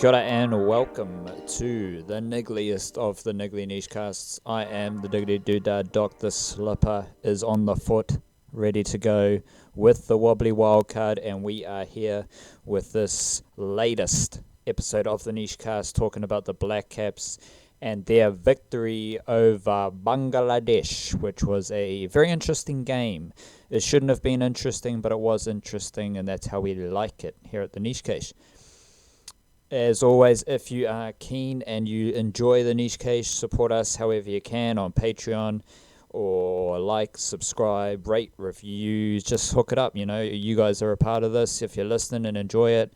Kia ora and welcome to the niggliest of the niggly niche casts. I am the diggity doodad. Dr. Slipper is on the foot, ready to go with the wobbly wildcard, and we are here with this latest episode of the niche cast talking about the Blackcaps and their victory over Bangladesh, which was a very interesting game. It shouldn't have been interesting, but it was interesting, and that's how we like it here at the niche case. As always, if you are keen and you enjoy the niche case, support us however you can on Patreon, or like, subscribe, rate, review, just hook it up. You know, you guys are a part of this. If you're listening and enjoy it,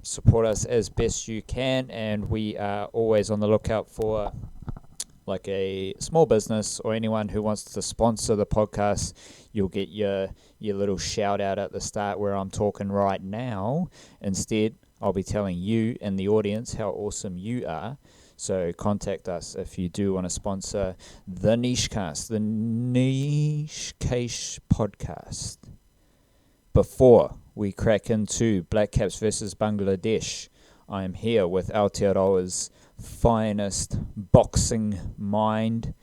support us as best you can, and we are always on the lookout for like a small business or anyone who wants to sponsor the podcast. You'll get your little shout out at the start where I'm talking right now. Instead, I'll be telling you and the audience how awesome you are. So contact us if you do want to sponsor the Niche Cast, the Niche Case podcast. Before we crack into Blackcaps versus Bangladesh, I am here with Aotearoa's finest boxing mind.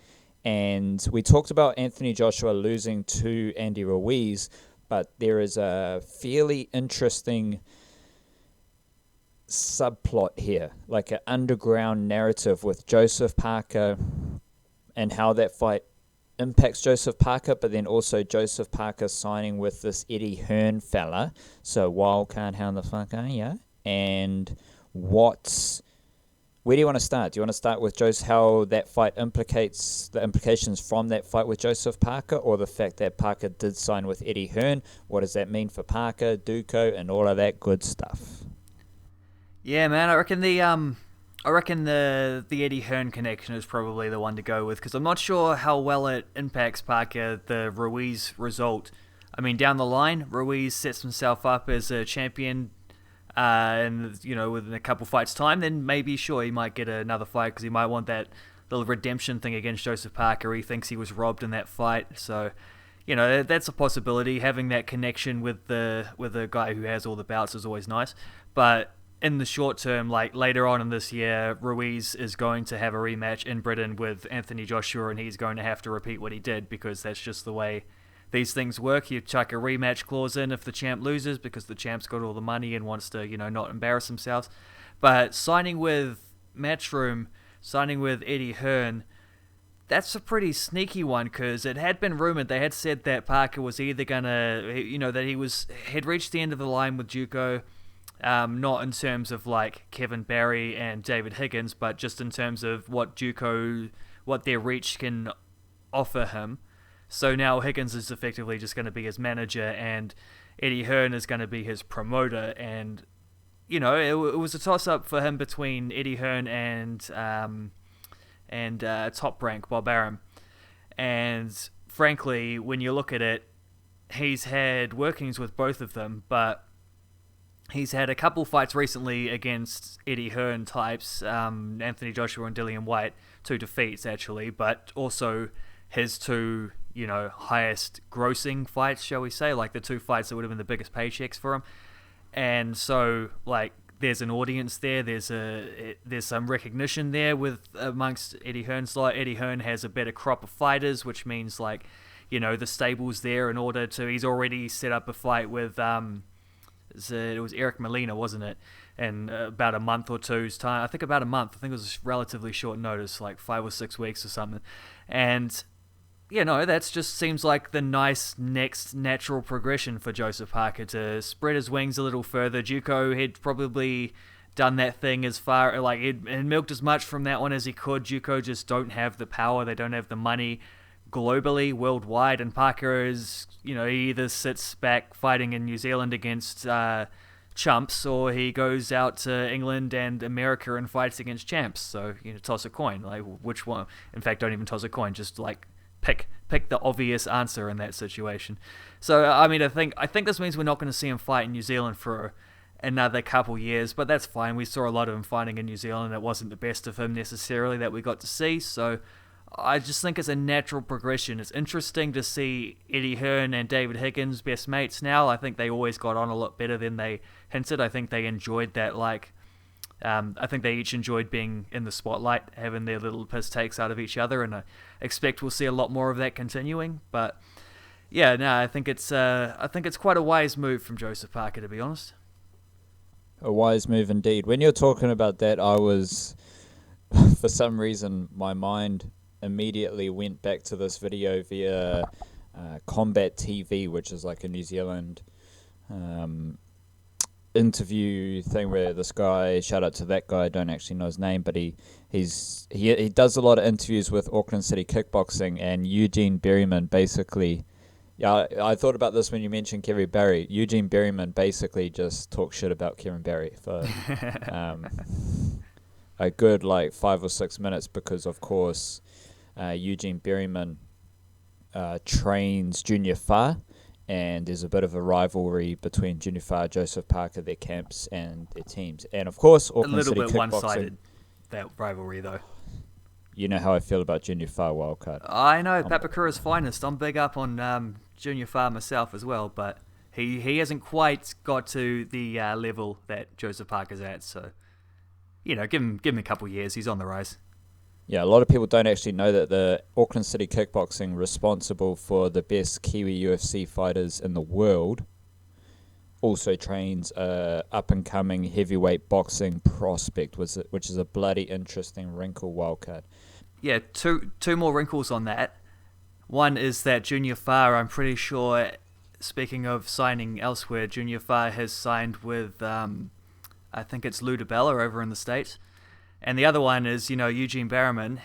And we talked about Anthony Joshua losing to Andy Ruiz, but there is a fairly interesting subplot here, like an underground narrative with Joseph Parker and how that fight impacts Joseph Parker, but then also Joseph Parker signing with this Eddie Hearn fella. So wildcard, how the fuck are ya? And where do you want to start? Do you want to start with how that fight implicates the implications from that fight with Joseph Parker, or the fact that Parker did sign with Eddie Hearn? What does that mean for Parker, Duco, and all of that good stuff? Yeah, man, I reckon the Eddie Hearn connection is probably the one to go with, because I'm not sure how well it impacts Parker, the Ruiz result. I mean, down the line, Ruiz sets himself up as a champion, and within a couple fights' time, then maybe sure he might get another fight because he might want that little redemption thing against Joseph Parker. He thinks he was robbed in that fight, so that's a possibility. Having that connection with the guy who has all the bouts is always nice, but in the short term, like later on in this year, Ruiz is going to have a rematch in Britain with Anthony Joshua, and he's going to have to repeat what he did, because that's just the way these things work. You chuck a rematch clause in if the champ loses, because the champ's got all the money and wants to, not embarrass themselves. But signing with Matchroom, signing with Eddie Hearn, that's a pretty sneaky one, because it had been rumored, they had said that Parker was either gonna, that he had reached the end of the line with Juco. Not in terms of like Kevin Barry and David Higgins, but just in terms of what their reach can offer him. So now Higgins is effectively just going to be his manager, and Eddie Hearn is going to be his promoter. And it was a toss-up for him between Eddie Hearn and Top Rank Bob Arum. And frankly, when you look at it, he's had workings with both of them, but he's had a couple fights recently against Eddie Hearn types, Anthony Joshua and Dillian White, 2 defeats actually, but also his 2, highest grossing fights, shall we say, like the 2 fights that would have been the biggest paychecks for him. And so, like, there's an audience there, there's some recognition there amongst Eddie Hearn's lot. Eddie Hearn has a better crop of fighters, which means, like, the stable's there in order to, he's already set up a fight with, it was Eric Molina, wasn't it? In about a month or two's time. I think about a month. I think it was relatively short notice, like 5 or 6 weeks or something. And, that just seems like the nice next natural progression for Joseph Parker, to spread his wings a little further. Juco had probably done that thing as far, like, he'd milked as much from that one as he could. Juco just don't have the power. They don't have the money globally, worldwide, and Parker is, he either sits back fighting in New Zealand against chumps, or he goes out to England and America and fights against champs. So, toss a coin, like, which one? In fact, don't even toss a coin, just like pick the obvious answer in that situation. So, I mean, I think this means we're not going to see him fight in New Zealand for another couple years, but that's fine. We saw a lot of him fighting in New Zealand. It wasn't the best of him necessarily that we got to see, so I just think it's a natural progression. It's interesting to see Eddie Hearn and David Higgins best mates now. I think they always got on a lot better than they hinted. I think they enjoyed that, like, I think they each enjoyed being in the spotlight, having their little piss takes out of each other, and I expect we'll see a lot more of that continuing. But yeah, no, I think it's quite a wise move from Joseph Parker, to be honest. A wise move indeed. When you're talking about that, I was, for some reason, my mind immediately went back to this video via Combat TV, which is like a New Zealand interview thing where this guy, shout out to that guy, I don't actually know his name, but he does a lot of interviews with Auckland City Kickboxing, and Eugene Berryman basically, yeah, I thought about this when you mentioned Kevin Barry. Eugene Berryman basically just talks shit about Kevin Barry for a good 5 or 6 minutes, because of course Eugene Berryman trains Junior Fa, and there's a bit of a rivalry between Junior Fa, Joseph Parker, their camps and their teams. And of course, Auckland City Kickboxing. A little bit one-sided, that rivalry, though. You know how I feel about Junior Fa Wildcard. I know, Papakura's finest. I'm big up on Junior Fa myself as well, but he hasn't quite got to the level that Joseph Parker's at, so, give him a couple years. He's on the rise. Yeah, a lot of people don't actually know that the Auckland City Kickboxing, responsible for the best Kiwi UFC fighters in the world, also trains a up-and-coming heavyweight boxing prospect, which is a bloody interesting wrinkle, Wildcard. Yeah, two more wrinkles on that. One is that Junior Fa, I'm pretty sure, speaking of signing elsewhere, Junior Fa has signed with, I think it's Lou DiBella over in the States. And the other one is, Eugene Berryman.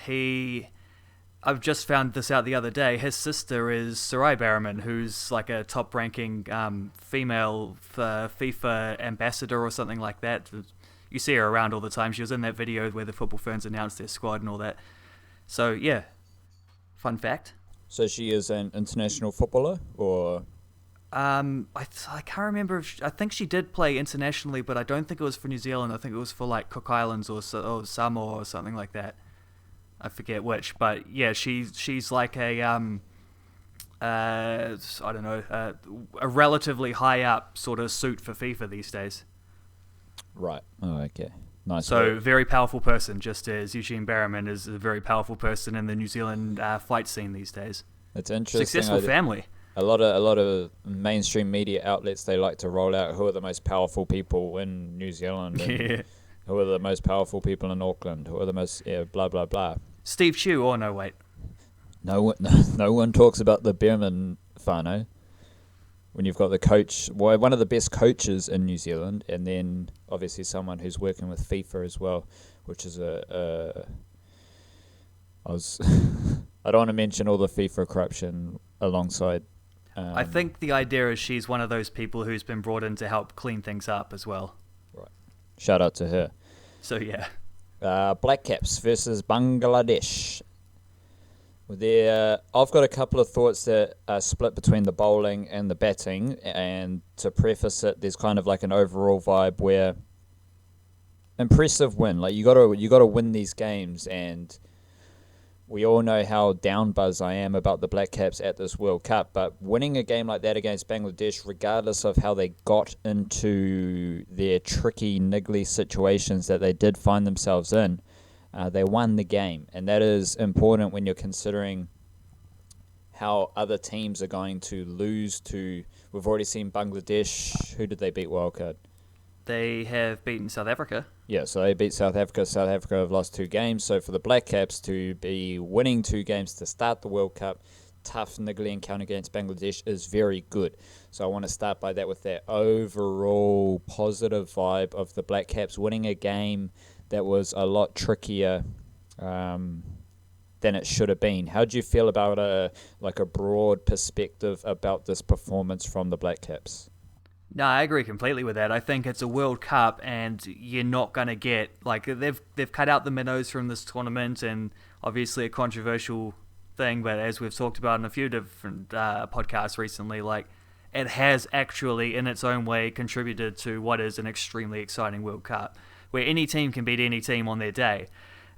I've just found this out the other day. His sister is Sarai Berryman, who's like a top-ranking female FIFA ambassador or something like that. You see her around all the time. She was in that video where the football fans announced their squad and all that. So, yeah. Fun fact. So she is an international footballer, or... I can't remember. I think she did play internationally, but I don't think it was for New Zealand. I think it was for Cook Islands or Samoa or something like that. I forget which, but yeah, she's like a I don't know, a relatively high up sort of suit for FIFA these days. Right. Oh, okay. Nice. So very powerful person, just as Eugene Berryman is a very powerful person in the New Zealand fight scene these days. It's interesting. Successful family. A lot of mainstream media outlets, they like to roll out who are the most powerful people in New Zealand, and who are the most powerful people in Auckland, who are the most blah blah blah. Steve Chu, or no, wait. No one talks about the Berryman whānau. When you've got the coach, one of the best coaches in New Zealand, and then obviously someone who's working with FIFA as well, which is I don't want to mention all the FIFA corruption alongside. I think the idea is she's one of those people who's been brought in to help clean things up as well. Right. Shout out to her. So, yeah. Blackcaps versus Bangladesh. I've got a couple of thoughts that are split between the bowling and the batting, and to preface it, there's kind of like an overall vibe where impressive win. You gotta win these games, and we all know how down buzz I am about the Black Caps at this World Cup, but winning a game like that against Bangladesh, regardless of how they got into their tricky, niggly situations that they did find themselves in, they won the game. And that is important when you're considering how other teams are going to lose to... We've already seen Bangladesh. Who did they beat, Wildcard? They have beaten South Africa. Yeah, so they beat South Africa. South Africa have lost 2 games. So for the Black Caps to be winning 2 games to start the World Cup, tough, niggly encounter against Bangladesh is very good. So I want to start by that with that overall positive vibe of the Black Caps winning a game that was a lot trickier than it should have been. How do you feel about a broad perspective about this performance from the Black Caps? No, I agree completely with that. I think it's a World Cup, and you're not going to get... they've cut out the minnows from this tournament, and obviously a controversial thing, but as we've talked about in a few different podcasts recently, it has actually, in its own way, contributed to what is an extremely exciting World Cup, where any team can beat any team on their day.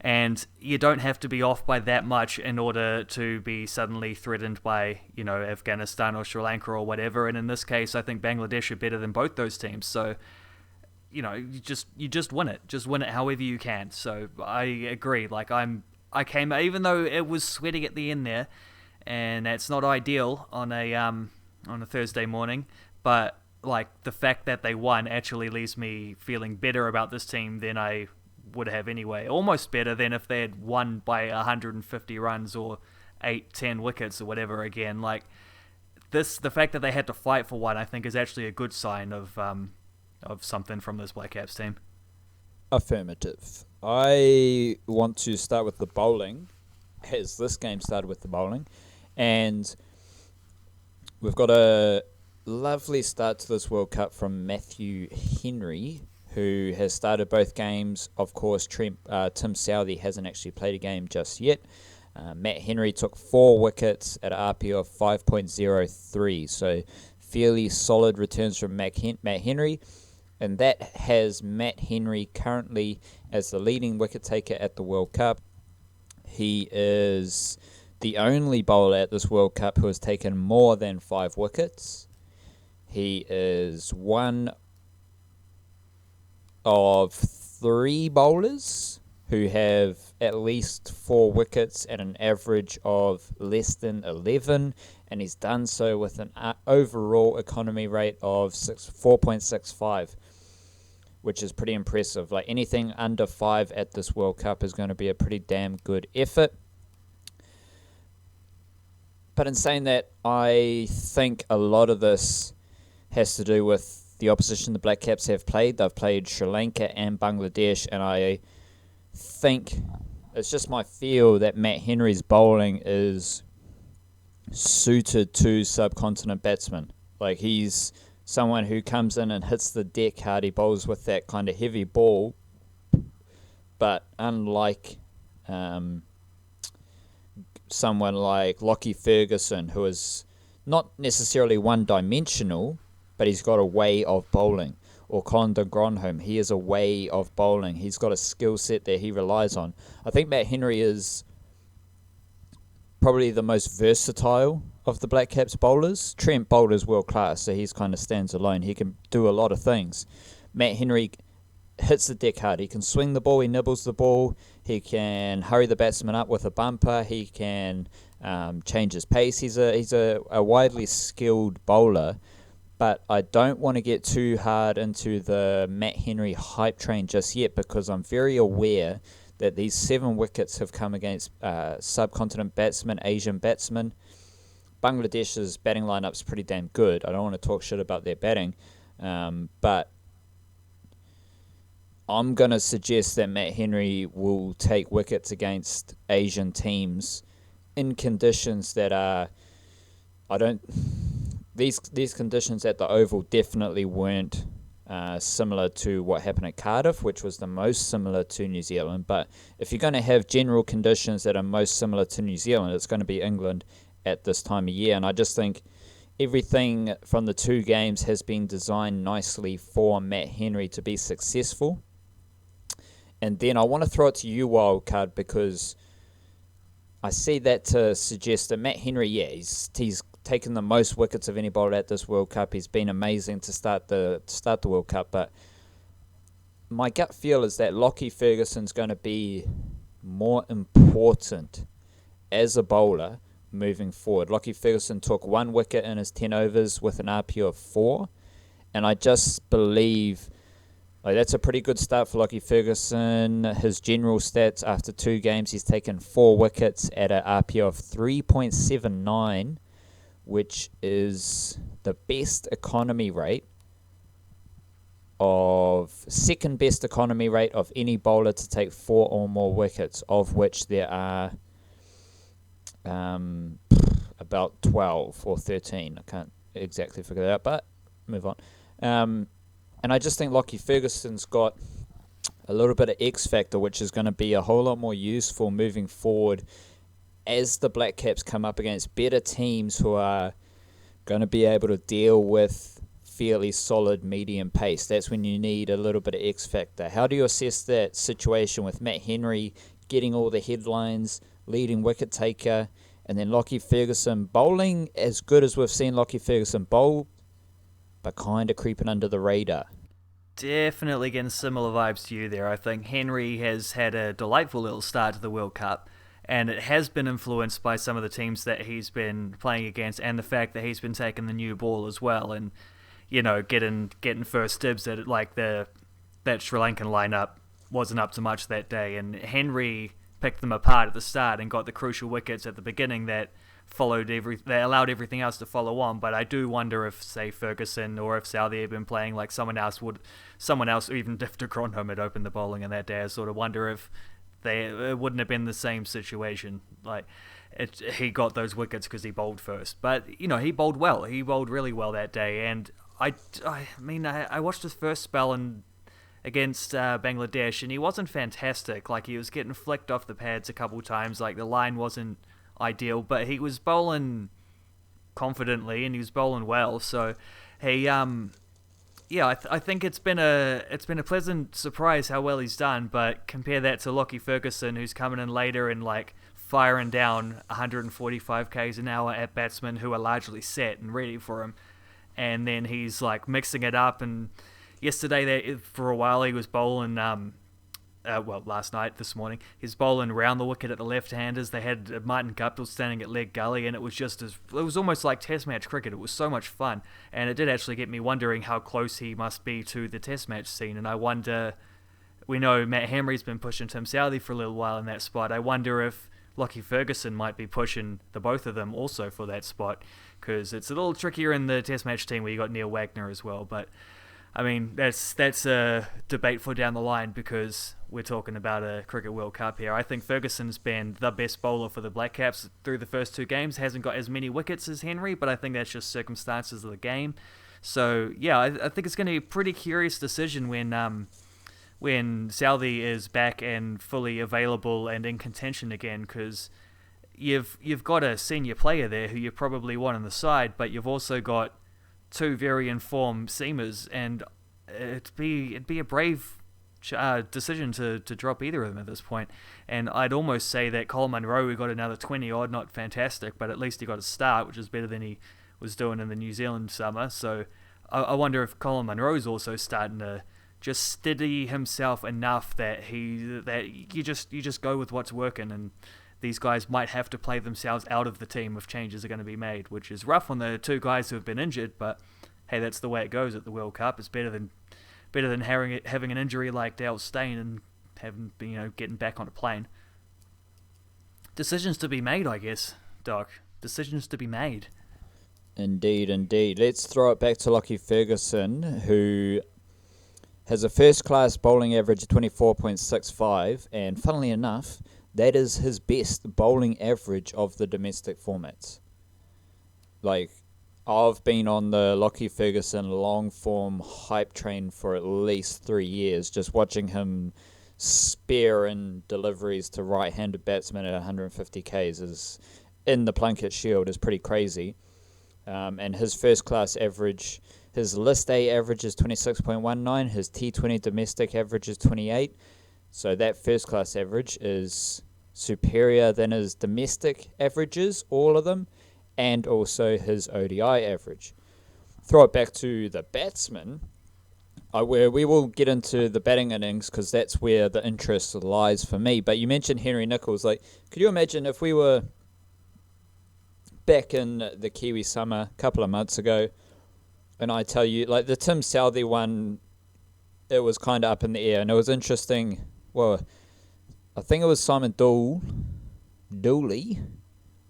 And you don't have to be off by that much in order to be suddenly threatened by, Afghanistan or Sri Lanka or whatever. And in this case, I think Bangladesh are better than both those teams. So, you just win it. Just win it however you can. So I agree. Like I came, even though it was sweating at the end there, and that's not ideal on a Thursday morning, but like the fact that they won actually leaves me feeling better about this team than I would have anyway. Almost better than if they had won by 150 runs or 8-10 wickets or whatever again. Like the fact that they had to fight for one, I think, is actually a good sign of something from this Blackcaps team. Affirmative. I want to start with the bowling, as this game started with the bowling, and we've got a lovely start to this World Cup from Matthew Henry, who has started both games. Of course, Tim Southey hasn't actually played a game just yet. Matt Henry took 4 wickets at an RPO of 5.03, so fairly solid returns from Matt Henry, and that has Matt Henry currently as the leading wicket taker at the World Cup. He is the only bowler at this World Cup who has taken more than 5 wickets. He is one of 3 bowlers who have at least 4 wickets at an average of less than 11, and he's done so with an overall economy rate of 4.65, which is pretty impressive. Like anything under 5 at this World Cup is going to be a pretty damn good effort. But in saying that, I think a lot of this has to do with the opposition the Blackcaps have played. They've played Sri Lanka and Bangladesh, and I think it's just my feel that Matt Henry's bowling is suited to subcontinent batsmen. Like he's someone who comes in and hits the deck hard. He bowls with that kind of heavy ball, but unlike someone like Lockie Ferguson, who is not necessarily one-dimensional, but he's got a way of bowling. Or Condon Gronholm, he has a way of bowling. He's got a skill set that he relies on. I think Matt Henry is probably the most versatile of the Blackcaps bowlers. Trent Boulder's world class, so he's kind of stands alone. He can do a lot of things. Matt Henry hits the deck hard. He can swing the ball, he nibbles the ball, he can hurry the batsman up with a bumper, he can change his pace. He's a widely skilled bowler. But I don't want to get too hard into the Matt Henry hype train just yet, because I'm very aware that these 7 wickets have come against subcontinent batsmen, Asian batsmen. Bangladesh's batting lineup's pretty damn good. I don't want to talk shit about their batting, but I'm going to suggest that Matt Henry will take wickets against Asian teams in conditions that are... These conditions at the Oval definitely weren't similar to what happened at Cardiff, which was the most similar to New Zealand. But if you're going to have general conditions that are most similar to New Zealand, it's going to be England at this time of year. And I just think everything from the 2 games has been designed nicely for Matt Henry to be successful. And then I want to throw it to you, Wildcard, because I see that to suggest that Matt Henry, he's taken the most wickets of any bowler at this World Cup. He's been amazing to start the World Cup, but my gut feel is that Lockie Ferguson's going to be more important as a bowler moving forward. Lockie Ferguson took 1 wicket in his 10 overs with an RPO of 4, and I just believe that's a pretty good start for Lockie Ferguson. His general stats after 2 games, he's taken 4 wickets at an RPO of 3.79, which is the best economy rate second best economy rate of any bowler to take 4 or more wickets, of which there are about 12 or 13. I can't exactly figure that out, but move on. And I just think Lockie Ferguson's got a little bit of X factor, which is going to be a whole lot more useful moving forward as the Blackcaps come up against better teams who are going to be able to deal with fairly solid medium pace. That's when you need a little bit of X factor. How do you assess that situation with Matt Henry getting all the headlines, leading wicket taker, and then Lockie Ferguson bowling as good as we've seen Lockie Ferguson bowl, but kind of creeping under the radar? Definitely getting similar vibes to you there. I think Henry has had a delightful little start to the World Cup, and it has been influenced by some of the teams that he's been playing against, and the fact that he's been taking the new ball as well, and getting first dibs at it. Like that Sri Lankan lineup wasn't up to much that day, and Henry picked them apart at the start and got the crucial wickets at the beginning that they allowed everything else to follow on. But I do wonder if, say, Ferguson or if Southey had been playing like someone else, or even if de Grandhomme had opened the bowling in that day, I sort of wonder if it wouldn't have been the same situation. Like, he got those wickets because he bowled first. But, he bowled well. He bowled really well that day. And I watched his first spell against Bangladesh, and he wasn't fantastic. Like, he was getting flicked off the pads a couple times. Like, the line wasn't ideal, but he was bowling confidently and he was bowling well. So he I think it's been a pleasant surprise how well he's done. But compare that to Lockie Ferguson, who's coming in later and like firing down 145 k's an hour at batsmen who are largely set and ready for him, and then he's like mixing it up. And yesterday, for a while, he was bowling this morning, he's bowling round the wicket at the left-handers. They had Martin Guptill standing at leg gully, and it was almost like Test match cricket. It was so much fun, and it did actually get me wondering how close he must be to the Test match scene. And I wonder, we know Matt Hamry's been pushing Tim Southey for a little while in that spot. I wonder if Lockie Ferguson might be pushing the both of them also for that spot, because it's a little trickier in the Test match team where you got Neil Wagner as well. But I mean, that's a debate for down the line, because we're talking about a Cricket World Cup here. I think Ferguson's been the best bowler for the Blackcaps through the first two games. Hasn't got as many wickets as Henry, but I think that's just circumstances of the game. So, yeah, I think it's going to be a pretty curious decision when Southey is back and fully available and in contention again, because you've got a senior player there who you probably want on the side, but you've also got two very informed seamers, and it'd be a brave decision to drop either of them at this point. And I'd almost say that Colin Munro, who got another 20 odd, not fantastic, but at least he got a start, which is better than he was doing in the New Zealand summer. So I wonder if Colin Munro's also starting to just steady himself enough that you just go with what's working, and these guys might have to play themselves out of the team if changes are going to be made, which is rough on the two guys who have been injured, but hey, that's the way it goes at the World Cup. It's better than having an injury like Dale Steyn and getting back on a plane. Decisions to be made, I guess, Doc. Decisions to be made. Indeed. Let's throw it back to Lockie Ferguson, who has a first-class bowling average of 24.65, and funnily enough, that is his best bowling average of the domestic formats. Like, I've been on the Lockie Ferguson long-form hype train for at least 3 years, just watching him spear in deliveries to right-handed batsmen at 150 k's is, in the Plunket Shield, is pretty crazy. And his first-class average, his List A average is 26.19, his T20 domestic average is 28. So that first-class average is superior than his domestic averages, all of them, and also his ODI average. Throw it back to the batsman, where we will get into the batting innings, because that's where the interest lies for me. But you mentioned Henry Nicholls. Like, could you imagine if we were back in the Kiwi summer a couple of months ago, and I tell you, like, the Tim Southey one, it was kind of up in the air, and it was interesting. Well, I think it was Simon Dooley,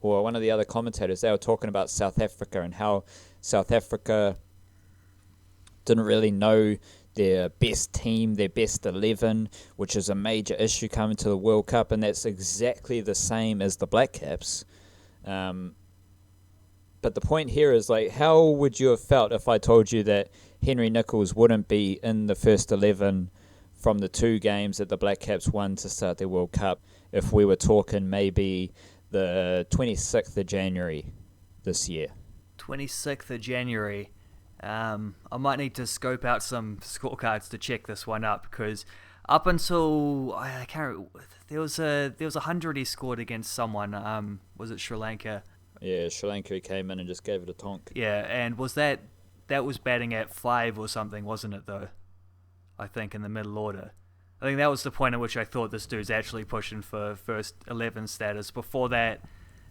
or one of the other commentators. They were talking about South Africa and how South Africa didn't really know their best team, their best 11, which is a major issue coming to the World Cup, and that's exactly the same as the Blackcaps. But the point here is, like, how would you have felt if I told you that Henry Nicholls wouldn't be in the first 11 from the two games that the Blackcaps won to start their World Cup if we were talking maybe the 26th of January this year? 26th of January. I might need to scope out some scorecards to check this one up, because up until I can't, there was a 100 he scored against someone. Was it Sri Lanka? Yeah, Sri Lanka came in and just gave it a tonk. Yeah, and was that was batting at 5 or something, wasn't it though? I think, in the middle order. I think that was the point at which I thought this dude's actually pushing for first 11 status. Before that,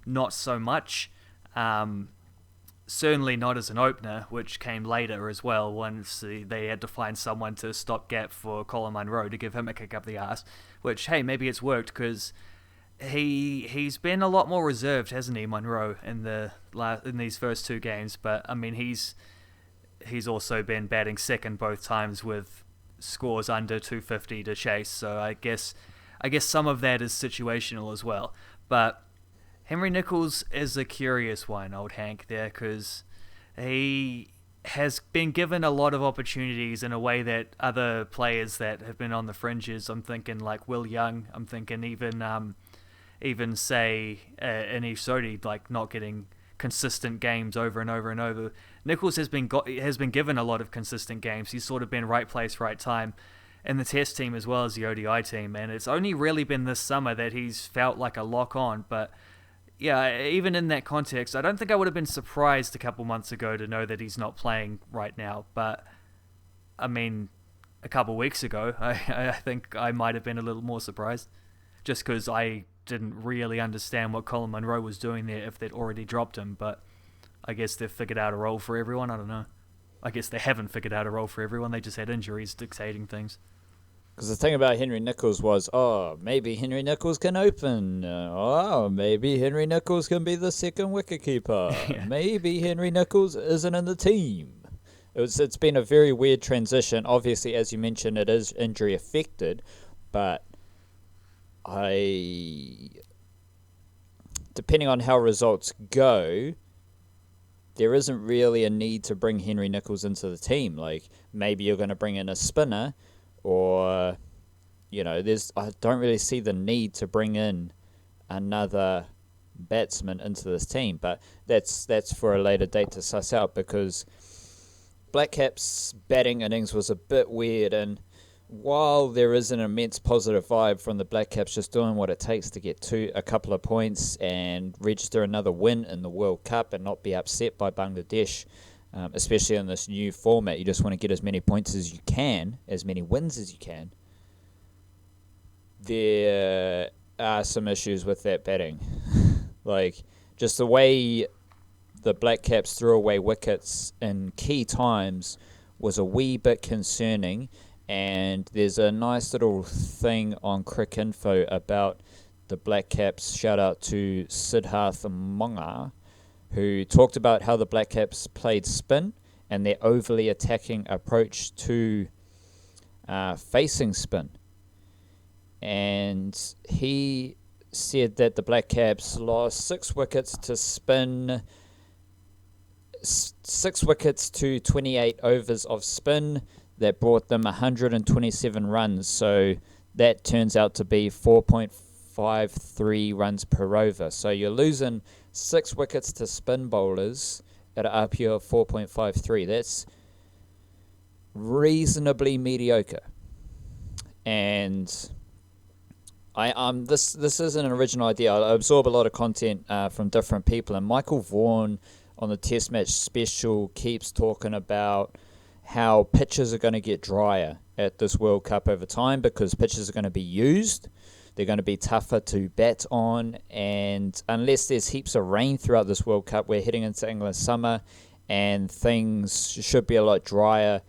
not so much. Certainly not as an opener, which came later as well, once they had to find someone to stop gap for Colin Munro to give him a kick up the arse, which, hey, maybe it's worked, because he's been a lot more reserved, hasn't he, Munro, in these first two games, but, I mean, he's also been batting second both times with scores under 250 to chase, so I guess some of that is situational as well, but Henry Nicholls is a curious one, old Hank, there, because he has been given a lot of opportunities in a way that other players that have been on the fringes, I'm thinking like Will Young, I'm thinking even say Anish Sodhi, like not getting consistent games over and over and over. Nicholls has been given a lot of consistent games. He's sort of been right place, right time in the Test team as well as the ODI team, and it's only really been this summer that he's felt like a lock on, but yeah, even in that context, I don't think I would have been surprised a couple months ago to know that he's not playing right now. But, I mean, a couple weeks ago, I think I might have been a little more surprised. Just because I didn't really understand what Colin Munro was doing there if they'd already dropped him. But I guess they've figured out a role for everyone. I don't know. I guess they haven't figured out a role for everyone. They just had injuries dictating things. Because the thing about Henry Nicholls was, maybe Henry Nicholls can open. Maybe Henry Nicholls can be the second wicketkeeper. Yeah. Maybe Henry Nicholls isn't in the team. It's been a very weird transition. Obviously, as you mentioned, it is injury affected, but depending on how results go, there isn't really a need to bring Henry Nicholls into the team. Like, maybe you're going to bring in a spinner, or, I don't really see the need to bring in another batsman into this team. But that's for a later date to suss out, because Blackcaps' batting innings was a bit weird, and while there is an immense positive vibe from the Blackcaps just doing what it takes to get to a couple of points and register another win in the World Cup and not be upset by Bangladesh, especially in this new format, you just want to get as many points as you can, as many wins as you can. There are some issues with that batting. Like, just the way the Blackcaps threw away wickets in key times was a wee bit concerning, and there's a nice little thing on Cricinfo about the Blackcaps. Shout out to Siddharth Monga, who talked about how the Blackcaps played spin and their overly attacking approach to facing spin. And he said that the Blackcaps lost 6 wickets to spin, 6 wickets to 28 overs of spin. That brought them 127 runs. So that turns out to be 4.53 runs per over. So you're losing 6 wickets to spin bowlers at an RPO of 4.53. That's reasonably mediocre. And this isn't an original idea. I absorb a lot of content from different people, and Michael Vaughan on the Test Match Special keeps talking about how pitches are going to get drier at this World Cup over time, because pitches are going to be used. They're going to be tougher to bat on, and unless there's heaps of rain throughout this World Cup, we're heading into England summer, and things should be a lot drier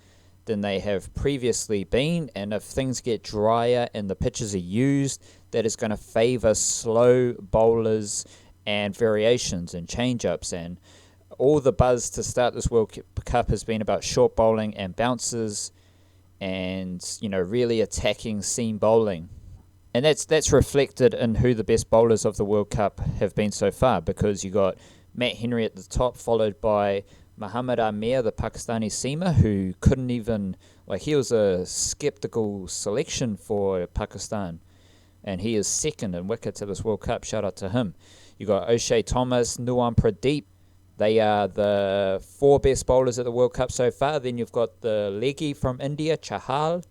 than they have previously been. And if things get drier and the pitches are used, that is going to favour slow bowlers and variations and change-ups. And all the buzz to start this World Cup has been about short bowling and bounces and, really attacking seam bowling. And that's reflected in who the best bowlers of the World Cup have been so far, because you got Matt Henry at the top, followed by Muhammad Amir, the Pakistani seamer, who couldn't even, he was a sceptical selection for Pakistan, and he is second in wickets at this World Cup. Shout out to him. You got O'Shea Thomas, Nuwan Pradeep. They are the 4 best bowlers at the World Cup so far. Then you've got the leggy from India, Chahal,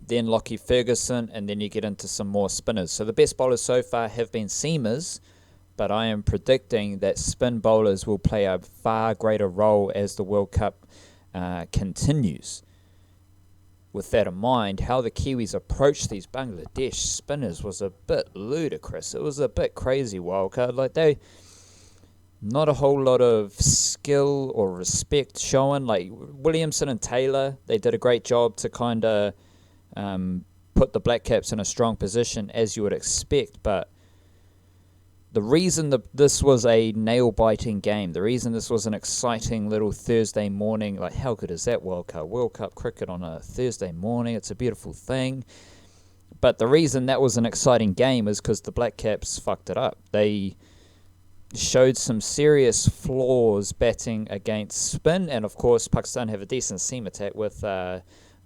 then Lockie, Ferguson, and then you get into some more spinners. So the best bowlers so far have been seamers, but I am predicting that spin bowlers will play a far greater role as the World Cup continues. with that in mind, how the Kiwis approached these Bangladesh spinners was a bit ludicrous. It was a bit crazy, wildcard. Like, not a whole lot of skill or respect shown. Like, Williamson and Taylor, they did a great job to kind of put the Blackcaps in a strong position, as you would expect, but the reason this was a nail-biting game, the reason this was an exciting little Thursday morning, like, how good is that World Cup? World Cup cricket on a Thursday morning, it's a beautiful thing. But the reason that was an exciting game is because the Blackcaps fucked it up. They showed some serious flaws batting against spin, and of course Pakistan have a decent seam attack with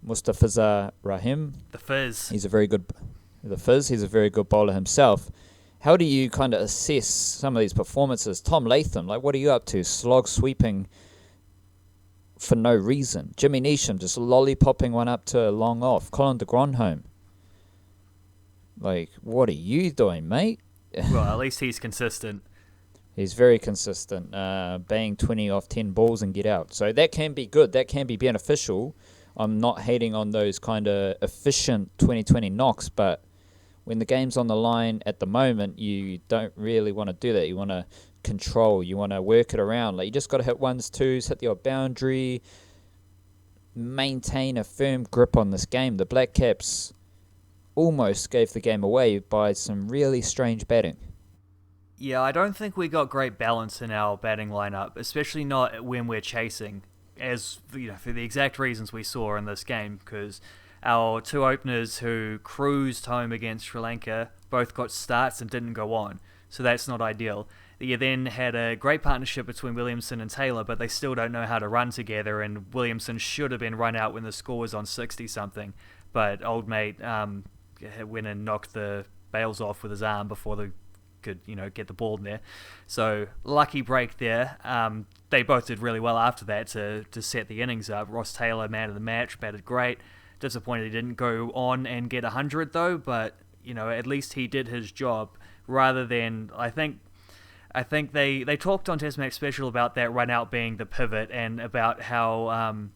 Mustafizur Rahim. The Fizz. He's a very good bowler himself. How do you kind of assess some of these performances? Tom Latham, like, what are you up to? Slog sweeping for no reason. Jimmy Neesham just lollipopping one up to long off. Colin de Grandhomme. Like, what are you doing, mate? Well, at least he's consistent. He's very consistent. Bang 20 off 10 balls and get out. So that can be good. That can be beneficial. I'm not hating on those kind of efficient 2020 knocks, but when the game's on the line at the moment, you don't really want to do that. You want to control. You want to work it around. Like, you just got to hit ones, twos, hit the odd boundary, maintain a firm grip on this game. The Blackcaps almost gave the game away by some really strange batting. Yeah, I don't think we got great balance in our batting lineup, especially not when we're chasing, as for the exact reasons we saw in this game, because our two openers who cruised home against Sri Lanka both got starts and didn't go on, so that's not ideal. You then had a great partnership between Williamson and Taylor, but they still don't know how to run together, and Williamson should have been run out when the score was on 60-something, but old mate went and knocked the bails off with his arm before they could get the ball in there. So lucky break there. They both did really well after that to set the innings up. Ross Taylor, man of the match, batted great. Disappointed he didn't go on and get 100 though, but at least he did his job. Rather than, I think they talked on Test Match Special about that run out being the pivot, and about how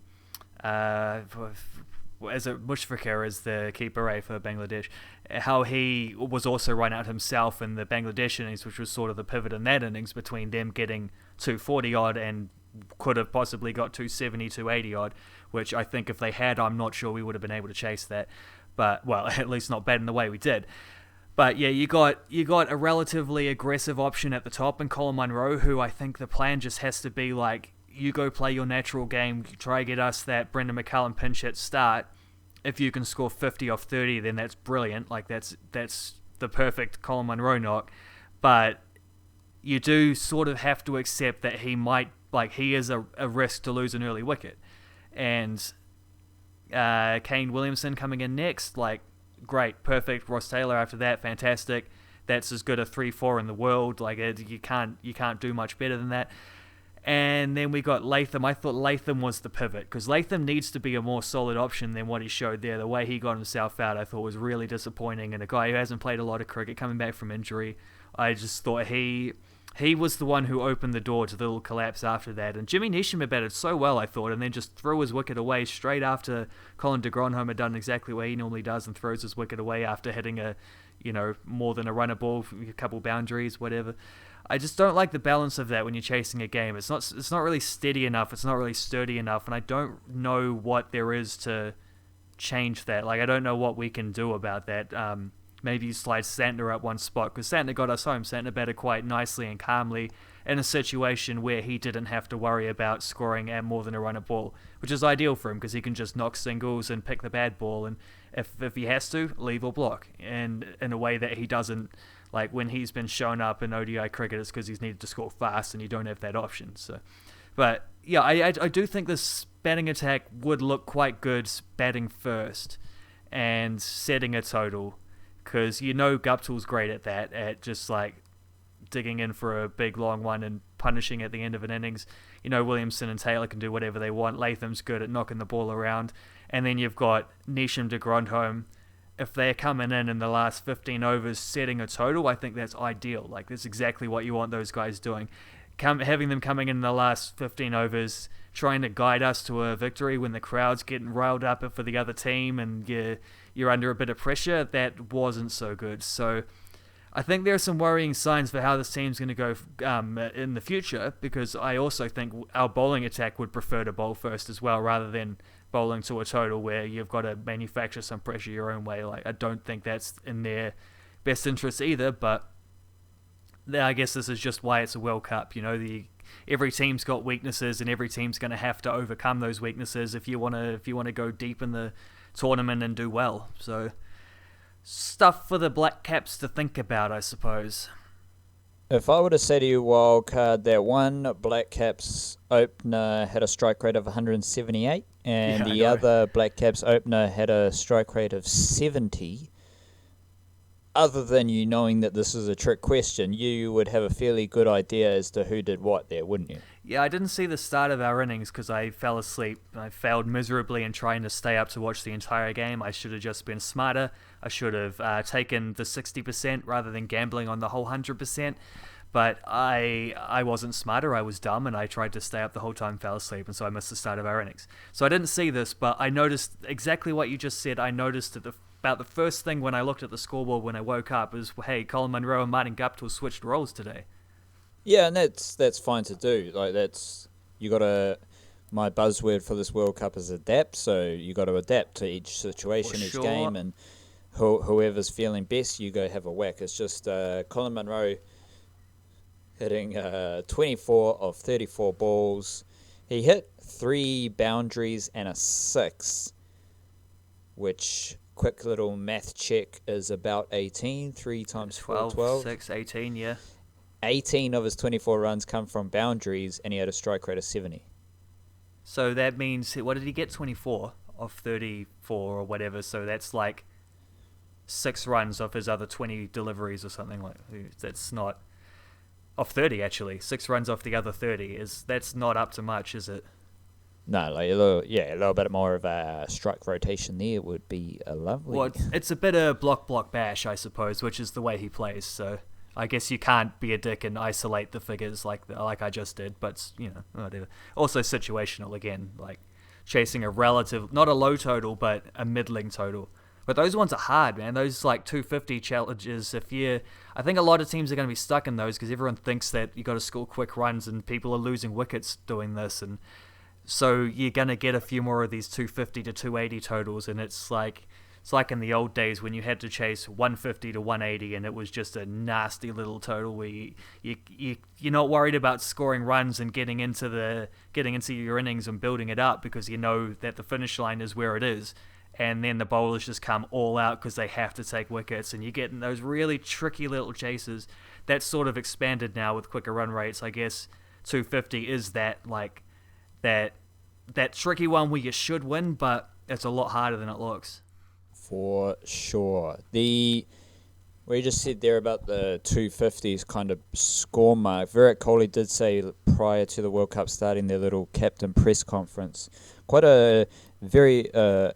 as a Mushfiqur is the keeper for Bangladesh, how he was also run out himself in the Bangladesh innings, which was sort of the pivot in that innings between them getting 240 odd and could have possibly got 270, 280 odd, which I think if they had, I'm not sure we would have been able to chase that. But, well, at least not bad in the way we did. But yeah, you got a relatively aggressive option at the top in Colin Munro, who I think the plan just has to be like, you go play your natural game, try get us that Brendan McCullum pinch hit start. If you can score 50 off 30, then that's brilliant. Like, that's the perfect Colin Munro knock. But you do sort of have to accept that he is a risk to lose an early wicket. And Kane Williamson coming in next, like, great, perfect. Ross Taylor after that, fantastic. That's as good a 3-4 in the world. Like, you can't do much better than that. And then we got Latham. I thought Latham was the pivot, because Latham needs to be a more solid option than what he showed there. The way he got himself out, I thought was really disappointing. And a guy who hasn't played a lot of cricket, coming back from injury, I just thought he was the one who opened the door to the little collapse after that. And Jimmy Neesham had batted so well, I thought, and then just threw his wicket away straight after Colin de Grandhomme had done exactly what he normally does and throws his wicket away after hitting a, more than a runner ball, a couple boundaries, whatever. I just don't like the balance of that when you're chasing a game. It's not really steady enough. It's not really sturdy enough, and I don't know what there is to change that. Like, I don't know what we can do about that. Maybe you slide Santner up one spot, because Santner got us home. Santner batted quite nicely and calmly in a situation where he didn't have to worry about scoring at more than a runner ball, which is ideal for him because he can just knock singles and pick the bad ball, and if he has to, leave or block, and in a way that he doesn't. Like, when he's been shown up in ODI cricket, it's because he's needed to score fast, and you don't have that option. So, but yeah, I do think this batting attack would look quite good batting first and setting a total, because Guptill's great at that, at just like digging in for a big long one and punishing at the end of an innings. Williamson and Taylor can do whatever they want. Latham's good at knocking the ball around, and then you've got Neesham de Grandhomme. If they're coming in the last 15 overs setting a total, I think that's ideal. Like, that's exactly what you want those guys doing. having them coming in the last 15 overs, trying to guide us to a victory when the crowd's getting riled up for the other team and you're under a bit of pressure, that wasn't so good. So I think there are some worrying signs for how this team's going to go in the future, because I also think our bowling attack would prefer to bowl first as well, rather than bowling to a total where you've got to manufacture some pressure your own way. Like, I don't think that's in their best interest either, but I guess this is just why it's a World Cup. Every team's got weaknesses, and every team's going to have to overcome those weaknesses if you want to go deep in the tournament and do well. So, stuff for the Blackcaps to think about, I suppose. If I were to say to you, Wildcard, that one Blackcaps opener had a strike rate of 178, and the other Blackcaps opener had a strike rate of 70, other than you knowing that this is a trick question, you would have a fairly good idea as to who did what there, wouldn't you? Yeah, I didn't see the start of our innings because I fell asleep. I failed miserably in trying to stay up to watch the entire game. I should have just been smarter. I should have taken the 60% rather than gambling on the whole 100%. But I wasn't smarter. I was dumb, and I tried to stay up the whole time, fell asleep, and so I missed the start of our innings. So I didn't see this, but I noticed exactly what you just said. I noticed that about the first thing when I looked at the scoreboard when I woke up was, hey, Colin Munro and Martin Guptill switched roles today. Yeah, and that's fine to do. Like, my buzzword for this World Cup is adapt. So you got to adapt to each situation, each game, and whoever's feeling best, you go have a whack. It's just Colin Munro hitting 24 of 34 balls. He hit 3 boundaries and a 6, which, quick little math check, is about 18. 3 times 4, 12. 6, 18, yeah. 18 of his 24 runs come from boundaries, and he had a strike rate of 70. So that means, what did he get? 24 of 34 or whatever. So that's like 6 runs off his other 20 deliveries or something. Like, that's not off 30 actually. 6 runs off the other 30 that's not up to much, is it? No, like a little bit more of a strike rotation there would be a lovely. Well, it's a bit of block bash, I suppose, which is the way he plays. So I guess you can't be a dick and isolate the figures like I just did, but whatever. Also situational again, like chasing a relative, not a low total, but a middling total. But those ones are hard, man. Those like 250 challenges. I think a lot of teams are going to be stuck in those because everyone thinks that you got to score quick runs, and people are losing wickets doing this, and so you're going to get a few more of these 250 to 280 totals, and it's like in the old days when you had to chase 150 to 180, and it was just a nasty little total where you're not worried about scoring runs and getting into your innings and building it up because you know that the finish line is where it is, and then the bowlers just come all out because they have to take wickets, and you get in those really tricky little chases. That's sort of expanded now with quicker run rates. I guess 250 is that tricky one where you should win, but it's a lot harder than it looks. For sure. We just said there about the 250s kind of score mark. Virat Kohli did say prior to the World Cup starting their little captain press conference, quite a very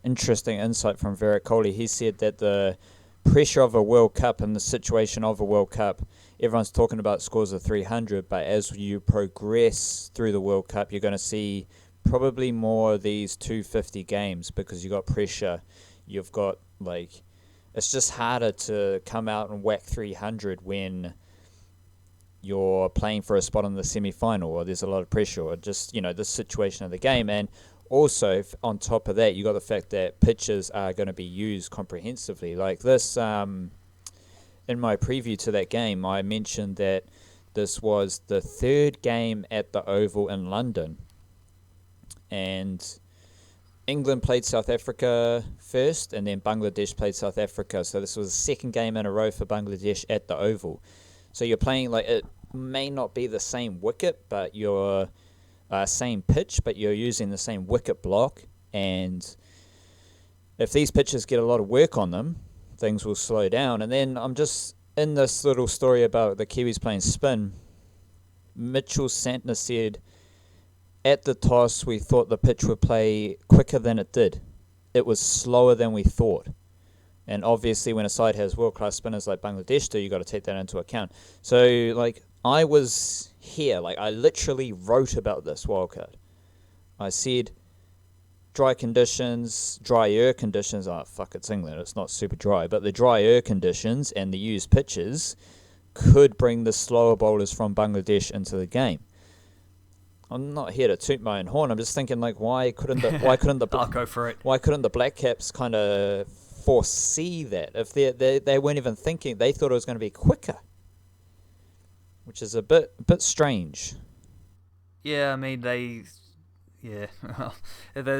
interesting insight from Virat Kohli. He said that the pressure of a World Cup and the situation of a World Cup, everyone's talking about scores of 300, but as you progress through the World Cup, you're going to see probably more of these 250 games because you got pressure. You've got, it's just harder to come out and whack 300 when you're playing for a spot in the semi-final, or there's a lot of pressure, or just, the situation of the game. And also, on top of that, you got the fact that pitches are going to be used comprehensively. Like this, in my preview to that game, I mentioned that this was the 3rd game at the Oval in London. And England played South Africa first, and then Bangladesh played South Africa. So this was the 2nd game in a row for Bangladesh at the Oval. So you're playing, it may not be the same wicket, but you're same pitch, but you're using the same wicket block. And if these pitches get a lot of work on them, things will slow down. And then I'm just in this little story about the Kiwis playing spin. Mitchell Santner said, at the toss, we thought the pitch would play quicker than it did. It was slower than we thought. And obviously, when a side has world-class spinners like Bangladesh do, you got to take that into account. So, I was here, like I literally wrote about this wildcard. I said drier conditions, oh fuck, it's England, it's not super dry, but the drier conditions and the used pitches could bring the slower bowlers from Bangladesh into the game. I'm not here to toot my own horn. I'm just thinking, like, why couldn't the I'll go for it. Why couldn't the Blackcaps kind of foresee that? If they weren't even thinking, they thought it was going to be quicker, which is a bit strange. Yeah, I mean the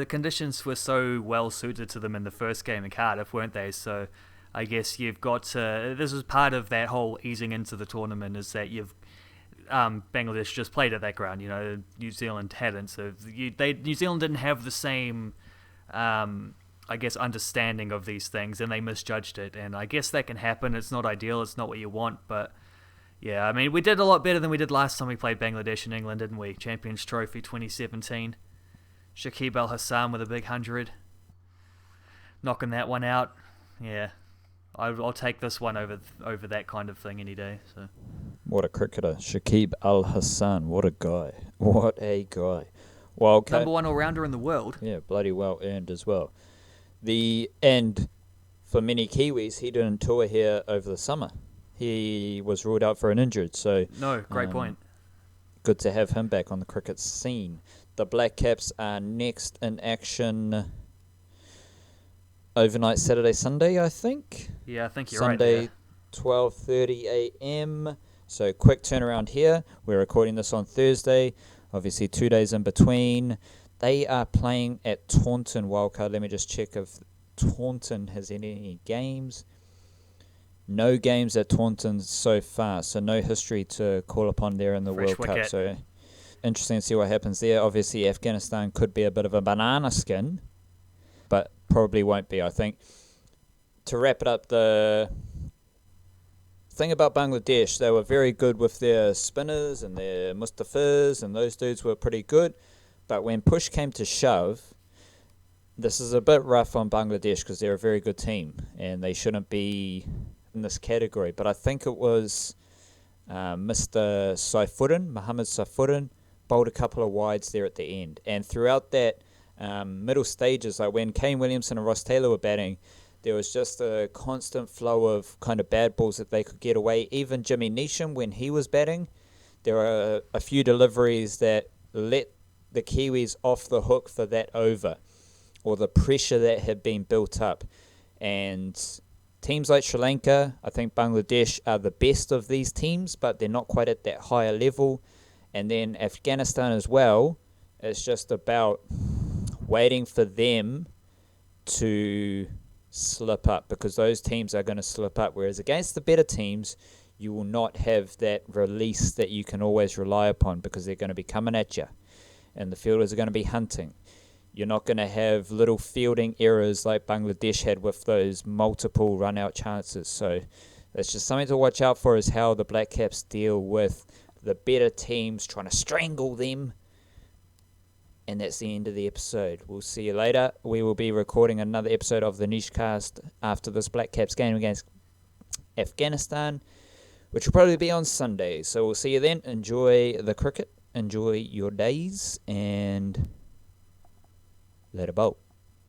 conditions were so well suited to them in the first game in Cardiff, weren't they? So I guess you've got to. This is part of that whole easing into the tournament, is that you've. Bangladesh just played at that ground, New Zealand hadn't. So New Zealand didn't have the same, I guess, understanding of these things, and they misjudged it. And I guess that can happen. It's not ideal. It's not what you want. But, yeah, I mean, we did a lot better than we did last time we played Bangladesh in England, didn't we? Champions Trophy 2017. Shakib Al Hassan with a big 100. Knocking that one out. Yeah. I'll take this one over that kind of thing any day. So. What a cricketer. Shakib Al Hassan. What a guy. What a guy. Well, number one all-rounder in the world. Yeah, bloody well earned as well. And for many Kiwis, he didn't tour here over the summer. He was ruled out for an injured. So no, great point. Good to have him back on the cricket scene. The Blackcaps are next in action overnight Saturday, Sunday, I think. Yeah, I think you're Sunday, right. Sunday, 12:30 a.m. So quick turnaround here. We're recording this on Thursday. Obviously, 2 days in between. They are playing at Taunton Wildcard. Let me just check if Taunton has any games. No games at Taunton so far, so no history to call upon there in the Fresh World wicket. Cup. So interesting to see what happens there. Obviously, Afghanistan could be a bit of a banana skin, but probably won't be, I think. To wrap it up, the thing about Bangladesh, they were very good with their spinners and their Mustafas, and those dudes were pretty good. But when push came to shove, this is a bit rough on Bangladesh because they're a very good team and they shouldn't be in this category. But I think it was Mr. Mohammed Saifuddin, bowled a couple of wides there at the end. And throughout that middle stages, like when Kane Williamson and Ross Taylor were batting, there was just a constant flow of kind of bad balls that they could get away. Even Jimmy Neesham, when he was batting, there were a few deliveries that let the Kiwis off the hook for that over, or the pressure that had been built up. And teams like Sri Lanka, I think Bangladesh are the best of these teams, but they're not quite at that higher level. And then Afghanistan as well, it's just about waiting for them to slip up, because those teams are going to slip up. Whereas against the better teams, you will not have that release that you can always rely upon, because they're going to be coming at you and the fielders are going to be hunting. You're not going to have little fielding errors like Bangladesh had with those multiple run-out chances. So that's just something to watch out for, is how the Blackcaps deal with the better teams trying to strangle them. And that's the end of the episode. We'll see you later. We will be recording another episode of the Nishcast after this Blackcaps game against Afghanistan, which will probably be on Sunday. So we'll see you then. Enjoy the cricket. Enjoy your days. And later, boat.